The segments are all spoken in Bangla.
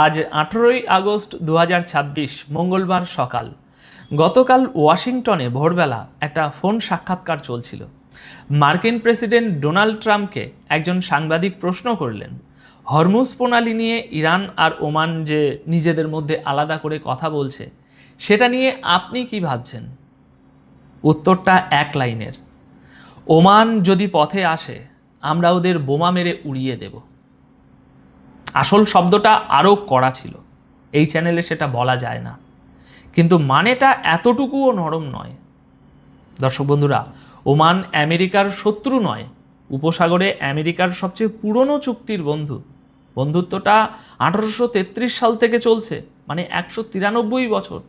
আজ 18ই আগস্ট 2026 মঙ্গলবার সকাল। গতকাল ওয়াশিংটনে ভোরবেলা একটা ফোন সাক্ষাৎকার চলছিল। মার্কিন প্রেসিডেন্ট ডোনাল্ড ট্রাম্পকে একজন সাংবাদিক প্রশ্ন করলেন, হরমুজ প্রণালী নিয়ে ইরান আর ওমান যে নিজেদের মধ্যে আলাদা করে কথা বলছে, সেটা নিয়ে আপনি কি ভাবছেন? উত্তরটা এক লাইনের, ওমান যদি পথে আসে আমরা ওদের বোমা মেরে উড়িয়ে দেব। আসল শব্দটা আরও কড়া ছিল, এই চ্যানেলে সেটা বলা যায় না, কিন্তু মানেটা এতটুকুও নরম নয়। দর্শক বন্ধুরা, ওমান আমেরিকার শত্রু নয়, উপসাগরে আমেরিকার সবচেয়ে পুরনো চুক্তির বন্ধু। বন্ধুত্বটা 1833 সাল থেকে চলছে, মানে 193 বছর।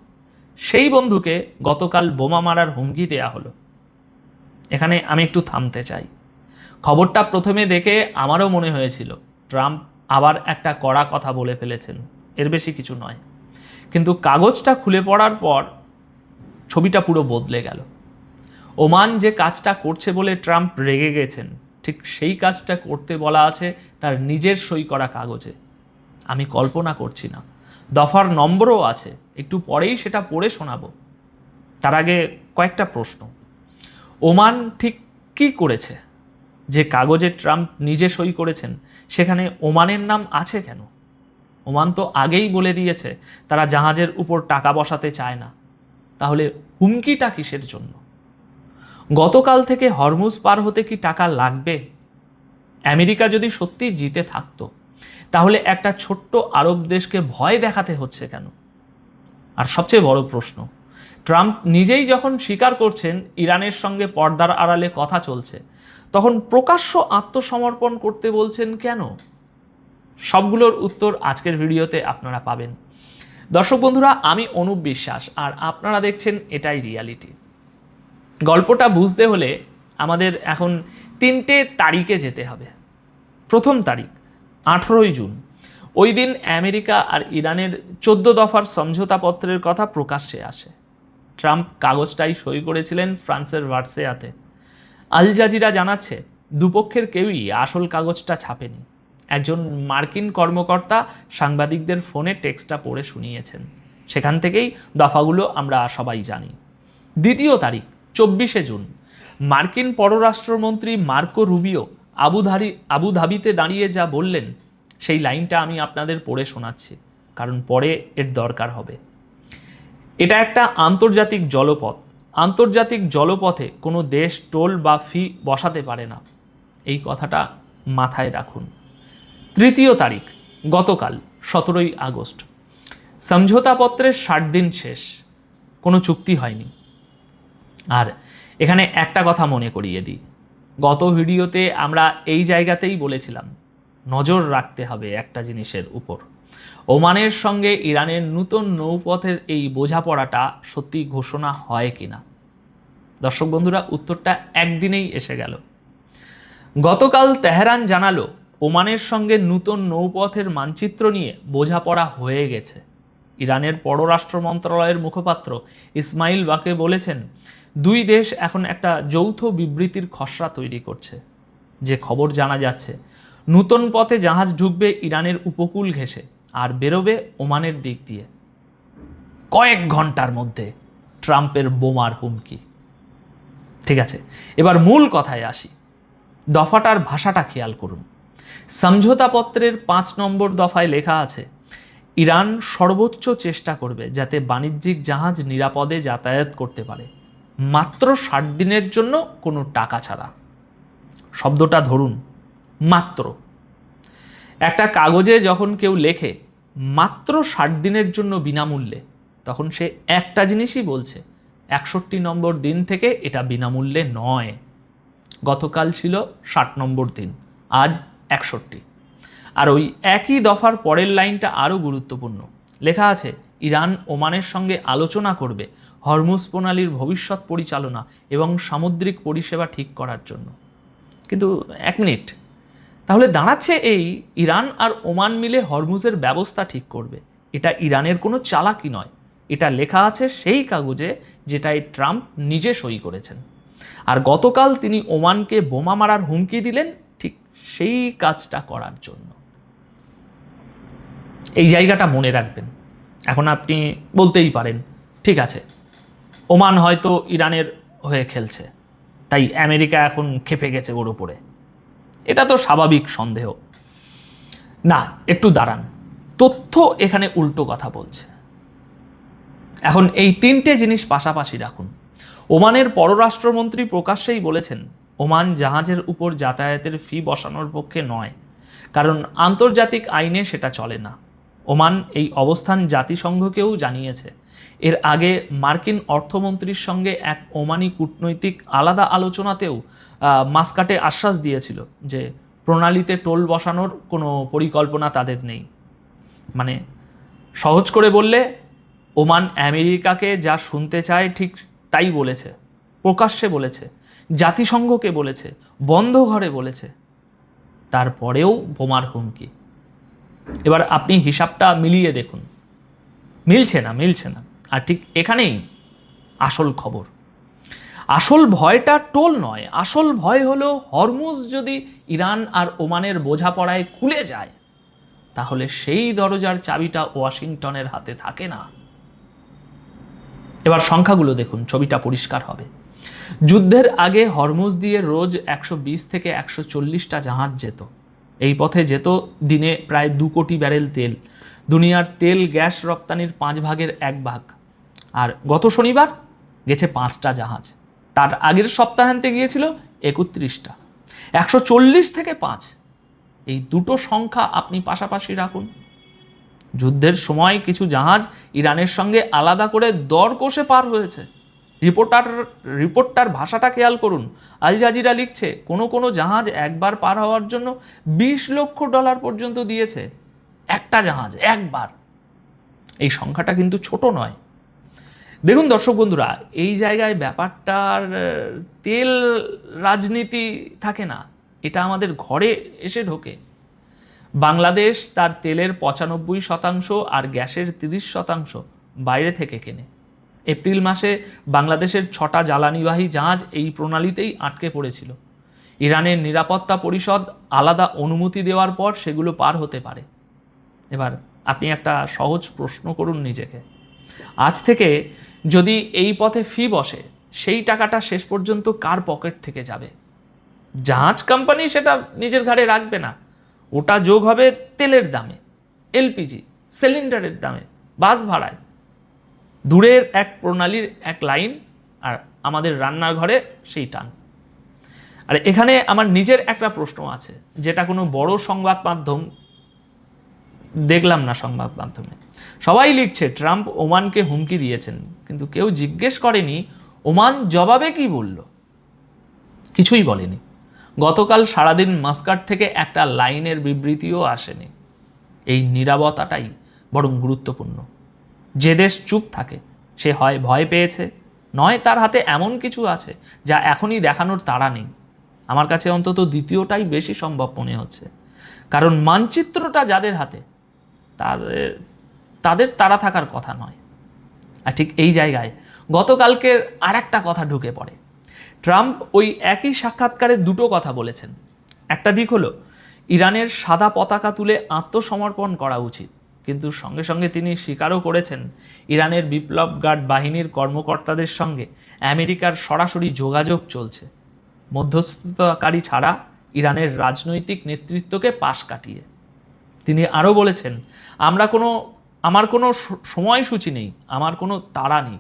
সেই বন্ধুকে গতকাল বোমা মারার হুমকি দেয়া হলো। এখানে আমি একটু থামতে চাই। খবরটা প্রথমে দেখে আমারও মনে হয়েছিল ট্রাম্প আবার একটা কড়া কথা বলে ফেলেছেন, এর বেশি কিছু নয়। কিন্তু কাগজটা খুলে পড়ার পর ছবিটা পুরো বদলে গেল। ওমান যে কাজটা করছে বলে ট্রাম্প রেগে গেছেন, ঠিক সেই কাজটা করতে বলা আছে তার নিজের সই করা কাগজে। আমি কল্পনা করছি না, দফার নম্বরও আছে, একটু পরেই সেটা পড়ে শোনাবো। তার আগে কয়েকটা প্রশ্ন। ওমান ঠিক কী করেছে যে কাগজে ট্রাম্প নিজে সই করেছেন সেখানে ওমানের নাম আছে কেন? ওমান তো আগেই বলে দিয়েছে তারা জাহাজের উপর টাকা বসাতে চায় না। তাহলে হুমকিটা কিসের জন্য? গতকাল থেকে হরমুজ পার হতে কি টাকা লাগবে? আমেরিকা যদি সত্যি জিতে থাকতো, তাহলে একটা ছোট্ট আরব দেশকে ভয় দেখাতে হচ্ছে কেন? আর সবচেয়ে বড় প্রশ্ন, ট্রাম্প নিজেই যখন স্বীকার করছেন ইরানের সঙ্গে পর্দার আড়ালে কথা চলছে, তখন প্রকাশ্য আত্মসমর্পণ করতে বলছেন কেন? সবগুলোর উত্তর আজকের ভিডিওতে আপনারা পাবেন। দর্শক বন্ধুরা, আমি অনুপ বিশ্বাস, আর আপনারা দেখছেন এটাই রিয়ালিটি। গল্পটা বুঝতে হলে আমাদের এখন 3টে তারিখে যেতে হবে। প্রথম তারিখ 18ই জুন। ওই দিন আমেরিকা আর ইরানের 14 দফার সমঝোতাপত্রের কথা প্রকাশ্যে আসে। ট্রাম্প কাগজটাই সই করেছিলেন ফ্রান্সের ভার্সেয়াতে। আল জাজিরা জানাচ্ছে দুপক্ষের কেউই আসল কাগজটা ছাপেনি। একজন মার্কিন কর্মকর্তা সাংবাদিকদের ফোনে টেক্সটটা পড়ে শুনিয়েছেন। সেখান থেকেই দফাগুলো আমরা সবাই জানি। দ্বিতীয় তারিখ 24শে জুন। মার্কিন পররাষ্ট্রমন্ত্রী মার্কো রুবিও আবুধাবিতে দাঁড়িয়ে যা বললেন, সেই লাইনটা আমি আপনাদের পড়ে শোনাচ্ছি, কারণ পরে এর দরকার হবে। এটা একটা আন্তর্জাতিক জলপথ। আন্তর্জাতিক জলপথে কোনো দেশ টোল বা ফি বসাতে পারে না, এই কথাটা মাথায় রাখুন। তৃতীয় তারিখ গতকাল 17ই আগস্ট। সমঝোতাপত্রের 60 দিন শেষ, কোনো চুক্তি হয়নি। আর এখানে একটা কথা মনে করিয়ে দিই, গত ভিডিওতে আমরা এই জায়গাতেই বলেছিলাম নজর রাখতে হবে একটা জিনিসের উপর, ওমানের সঙ্গে ইরানের নতুন নৌপথের এই বোঝাপড়াটা সত্যি ঘোষণা হয় কিনা। দর্শক বন্ধুরা, উত্তরটা একদিনেই এসে গেল। গতকাল তেহরান জানালো ওমানের সঙ্গে নতুন নৌপথের মানচিত্র নিয়ে বোঝাপড়া হয়ে গেছে। ইরানের পররাষ্ট্র মন্ত্রণালয়ের মুখপাত্র ইসমাইল বাকে বলেছেন, দুই দেশ এখন একটা যৌথ বিবৃতির খসড়া তৈরি করছে। যে খবর জানা যাচ্ছে, নতুন পথে জাহাজ ঢুকবে ইরানের উপকূল ঘেঁষে আর বেরোবে ওমানের দিক দিয়ে। কয়েক ঘন্টার মধ্যে ট্রাম্পের বোমার হুমকি। ঠিক আছে, এবার মূল কথায় আসি। দফাটার ভাষাটা খেয়াল করুন। সমঝোতাপত্রের 5 নম্বর দফায় লেখা আছে, ইরান সর্বোচ্চ চেষ্টা করবে যাতে বাণিজ্যিক জাহাজ নিরাপদে যাতায়াত করতে পারে, মাত্র 60 দিনের জন্য, কোনো টাকা ছাড়া। শব্দটা ধরুন, মাত্র। একটা কাগজে যখন কেউ লেখে মাত্র 60 দিনের জন্য বিনামূল্যে, তখন সে একটা জিনিসই বলছে, 61 নম্বর দিন থেকে এটা বিনামূল্যে নয়। গতকাল ছিল 60 নম্বর দিন, আজ 61। আর ওই একই দফার পরের লাইনটা আরও গুরুত্বপূর্ণ। লেখা আছে, ইরান ওমানের সঙ্গে আলোচনা করবে হরমুজ প্রণালীর ভবিষ্যৎ পরিচালনা এবং সামুদ্রিক পরিষেবা ঠিক করার জন্য। কিন্তু এক মিনিট, তাহলে দাঁড়াচ্ছে এই, ইরান আর ওমান মিলে হরমুজের ব্যবস্থা ঠিক করবে। এটা ইরানের কোনো চালাকি নয়, এটা লেখা আছে সেই কাগজে যেটায় ট্রাম্প নিজে সই করেছেন। আর গতকাল তিনি ওমানকে বোমা মারার হুমকি দিলেন ঠিক সেই কাজটা করার জন্য। এই জায়গাটা মনে রাখবেন। এখন আপনি বলতেই পারেন, ঠিক আছে, ওমান হয়তো ইরানের হয়ে খেলছে, তাই আমেরিকা এখন ক্ষেপে গেছে ওর ওপরে। এটা তো স্বাভাবিক সন্দেহ। না, একটু দাঁড়ান, তথ্য এখানে উল্টো কথা বলছে। এখন এই তিনটে জিনিস পাশাপাশি রাখুন। ওমানের পররাষ্ট্রমন্ত্রী প্রকাশ্যেই বলেছেন ওমান জাহাজের উপর যাতায়াতের ফি বসানোর পক্ষে নয়, কারণ আন্তর্জাতিক আইনে সেটা চলে না। ওমান এই অবস্থান জাতিসংঘকেও জানিয়েছে। এর আগে মার্কিন অর্থমন্ত্রীর সঙ্গে এক ওমানি কূটনৈতিক আলাদা আলোচনাতেও মাস্কাটে আশ্বাস দিয়েছিল যে প্রণালীতে টোল বসানোর কোনো পরিকল্পনা তাদের নেই। মানে সহজ করে বললে, ওমান আমেরিকাকে যা শুনতে চায় ঠিক তাই বলেছে, প্রকাশ্যে বলেছে, জাতিসংঘকে বলেছে, বন্ধ ঘরে বলেছে, তারপরেও বোমার হুমকি। এবার আপনি হিসাবটা মিলিয়ে দেখুন, মিলছে না। আর ঠিক এখানেই আসল খবর। আসল ভয়টা টোল নয়, আসল ভয় হলো হরমুজ যদি ইরান আর ওমানের বোঝাপড়ায় খুলে যায়, তাহলে সেই দরজার চাবিটা ওয়াশিংটনের হাতে থাকে না। এবার সংখ্যাগুলো দেখুন, ছবিটা পরিষ্কার হবে। যুদ্ধের আগে হরমুজ দিয়ে রোজ 120 থেকে 140টা জাহাজ যেত। এই পথে যেত দিনে প্রায় 2 কোটি ব্যারেল তেল, দুনিয়ার তেল গ্যাস রপ্তানির 5 ভাগের 1 ভাগ। আর গত শনিবার গেছে 5টা জাহাজ, তার আগের সপ্তাহান্তে গিয়েছিল 31টা। 140 থেকে 5, এই দুটো সংখ্যা আপনি পাশাপাশি রাখুন। যুদ্ধের সময় কিছু জাহাজ ইরানের সঙ্গে আলাদা করে দর কষে পার হয়েছে। রিপোর্টটার ভাষাটা খেয়াল করুন। আল জাজিরা লিখছে কোনো জাহাজ একবার পার হওয়ার জন্য $20 লক্ষ পর্যন্ত দিয়েছে। একটা জাহাজ একবার। এই সংখ্যাটা কিন্তু ছোট নয়। দেখুন দর্শক বন্ধুরা, এই জায়গায় ব্যাপারটার তেল রাজনীতি থাকে না, এটা আমাদের ঘরে এসে ঢোকে। বাংলাদেশ তার তেলের 95% আর গ্যাসের 30% বাইরে থেকে কেনে। এপ্রিল মাসে বাংলাদেশের 6টা জ্বালানিবাহী জাহাজ এই প্রণালীতেই আটকে পড়েছিল। ইরানের নিরাপত্তা পরিষদ আলাদা অনুমতি দেওয়ার পর সেগুলো পার হতে পারে। এবার আপনি একটা সহজ প্রশ্ন করুন নিজেকে, আজ থেকে যদি এই পথে ফি বসে, সেই টাকাটা শেষ পর্যন্ত কার পকেট থেকে যাবে? জাহাজ কোম্পানি সেটা নিজের ঘাড়ে রাখবে না, ওটা যোগ হবে তেলের দামে, এলপিজি সিলিন্ডারের দামে, বাস ভাড়ায়। দূরের এক প্রণালীর এক লাইন, আর আমাদের রান্নার ঘরে সেই টান। আর এখানে আমার নিজের একটা প্রশ্ন আছে, যেটা কোনো বড় সংবাদ মাধ্যম দেখলাম না। সংবাদ মাধ্যমে সবাই লিখছে ট্রাম্প ওমানকে হুমকি দিয়েছেন, কিন্তু কেউ জিজ্ঞেস করেনি ওমান জবাবে কি বলল। কিছুই বলেনি। গতকাল সারাদিন মাস্কাট থেকে একটা লাইনের বিবৃতিও আসেনি। এই নীরবতাটাই বরং গুরুত্বপূর্ণ। যে দেশ চুপ থাকে সে হয় ভয় পেয়েছে, নয় তার হাতে এমন কিছু আছে যা এখনই দেখানোর তাড়া নেই। আমার কাছে অন্তত দ্বিতীয়টাই বেশি সম্ভব মনে হচ্ছে, কারণ মানচিত্রটা যাদের হাতে তাদের তাড়া থাকার কথা নয়। আর ঠিক এই জায়গায় গতকালকের আর একটা কথা ঢুকে পড়ে। ট্রাম্প ওই একই সাক্ষাৎকারে দুটো কথা বলেছেন। একটা দিক হলো ইরানের সাদা পতাকা তুলে আত্মসমর্পণ করা উচিত, কিন্তু সঙ্গে সঙ্গে তিনি স্বীকারও করেছেন ইরানের বিপ্লব গার্ড বাহিনীর কর্মকর্তাদের সঙ্গে আমেরিকার সরাসরি যোগাযোগ চলছে, মধ্যস্থতাকারী ছাড়া ইরানের রাজনৈতিক নেতৃত্বকে পাশ কাটিয়ে। তিনি আরও বলেছেন, আমার কোনো সময়সূচি নেই, আমার কোনো তাড়া নেই।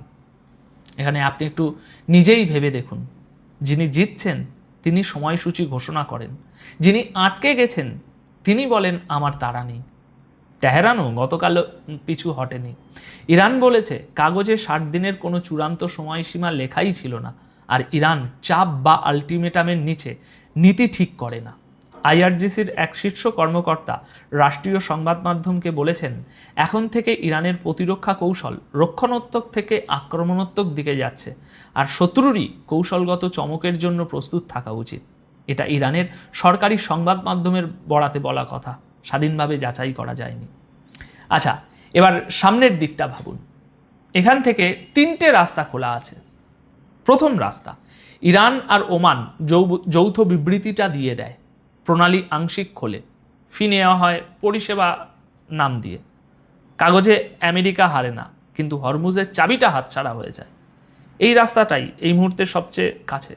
এখানে আপনি একটু নিজেই ভেবে দেখুন, যিনি জিতছেন তিনি সময়সূচি ঘোষণা করেন, যিনি আটকে গেছেন তিনি বলেন আমার তাড়া নেই। তেহরানও গতকাল পিছু হটেনি। ইরান বলেছে কাগজে 60 দিনের কোনো চূড়ান্ত সময়সীমা লেখাই ছিল না, আর ইরান চাপ বা আলটিমেটামের নিচে নীতি ঠিক করে না। আইআরজিসির এক শীর্ষ কর্মকর্তা রাষ্ট্রীয় সংবাদ মাধ্যমকে বলেছেন, এখন থেকে ইরানের প্রতিরক্ষা কৌশল রক্ষণাত্মক থেকে আক্রমণাত্মক দিকে যাচ্ছে, আর শত্রুরই কৌশলগত চমকের জন্য প্রস্তুত থাকা উচিত। এটা ইরানের সরকারি সংবাদ মাধ্যমের বরাতে বলা কথা, স্বাধীনভাবে যাচাই করা যায়নি। আচ্ছা, এবার সামনের দিকটা ভাবুন। এখান থেকে 3টে রাস্তা খোলা আছে। প্রথম রাস্তা, ইরান আর ওমান যৌথ বিবৃতিটা দিয়ে দেয়, প্রণালী আংশিক খোলে, ফি নেওয়া হয় পরিষেবা নাম দিয়ে। কাগজে আমেরিকা হারে না, কিন্তু হরমুজের চাবিটা হাতছাড়া হয়ে যায়। এই রাস্তাটাই এই মুহূর্তে সবচেয়ে কাছে।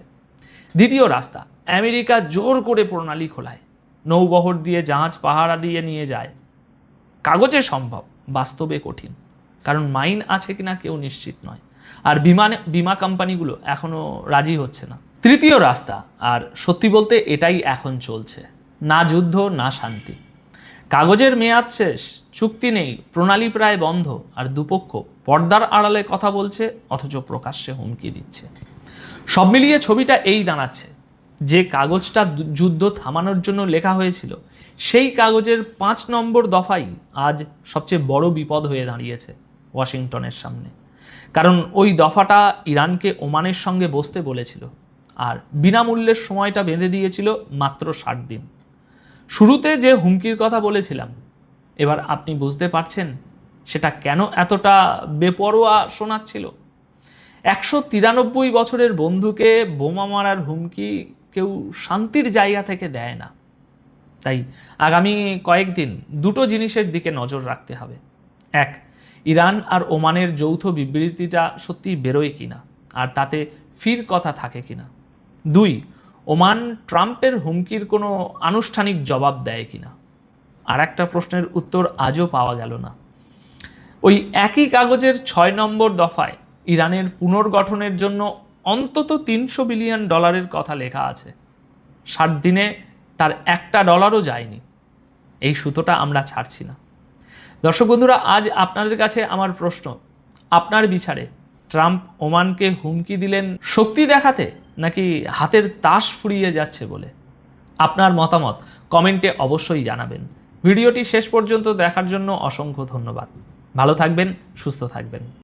দ্বিতীয় রাস্তা, আমেরিকা জোর করে প্রণালী খোলায়, নৌবহর দিয়ে জাহাজ পাহারা দিয়ে নিয়ে যায়। কাগজে সম্ভব, বাস্তবে কঠিন, কারণ মাইন আছে কিনা কেউ নিশ্চিত নয়, আর বিমা কোম্পানিগুলো এখনও রাজি হচ্ছে না। তৃতীয় রাস্তা, আর সত্যি বলতে এটাই এখন চলছে, না যুদ্ধ না শান্তি। কাগজের মেয়াদ শেষ, চুক্তি নেই, প্রণালী প্রায় বন্ধ, আর দুপক্ষ পর্দার আড়ালে কথা বলছে অথচ প্রকাশ্যে হুমকি দিচ্ছে। সব মিলিয়ে ছবিটা এই দাঁড়াচ্ছে, যে কাগজটা যুদ্ধ থামানোর জন্য লেখা হয়েছিল, সেই কাগজের 5 নম্বর দফাই আজ সবচেয়ে বড় বিপদ হয়ে দাঁড়িয়েছে ওয়াশিংটনের সামনে। কারণ ওই দফাটা ইরানকে ওমানের সঙ্গে বসতে বলেছিল, আর বিনামূল্যের সময়টা বেঁধে দিয়েছিল মাত্র 60 দিন। শুরুতে যে হুমকির কথা বলেছিলাম, এবার আপনি বুঝতে পারছেন সেটা কেন এতটা বেপরোয়া শোনাচ্ছিল। 193 বছরের বন্ধুকে বোমা মারার হুমকি কেউ শান্তির জায়গা থেকে দেয় না। তাই আগামী কয়েকদিন দুটো জিনিসের দিকে নজর রাখতে হবে। এক, ইরান আর ওমানের যৌথ বিবৃতিটা সত্যি বেরোয় কিনা, আর তাতে ফির কথা থাকে কিনা। 2, ওমান ট্রাম্পের হুমকির কোনো আনুষ্ঠানিক জবাব দেয় কিনা। আর একটা প্রশ্নের উত্তর আজও পাওয়া গেল না। ওই একই কাগজের 6 নম্বর দফায় ইরানের পুনর্গঠনের জন্য অন্তত $300 বিলিয়ন কথা লেখা আছে। 60 দিনে তার $1 যায়নি। এই সুতোটা আমরা ছাড়ছি না। দর্শক বন্ধুরা, আজ আপনাদের কাছে আমার প্রশ্ন, আপনার বিচারে ট্রাম্প ওমানকে হুমকি দিলেন শক্তি দেখাতে, নাকি হাতের তাস ফুরিয়ে যাচ্ছে বলে? আপনার মতামত কমেন্টে অবশ্যই জানাবেন। ভিডিওটি শেষ পর্যন্ত দেখার জন্য অসংখ্য ধন্যবাদ। ভালো থাকবেন, সুস্থ থাকবেন।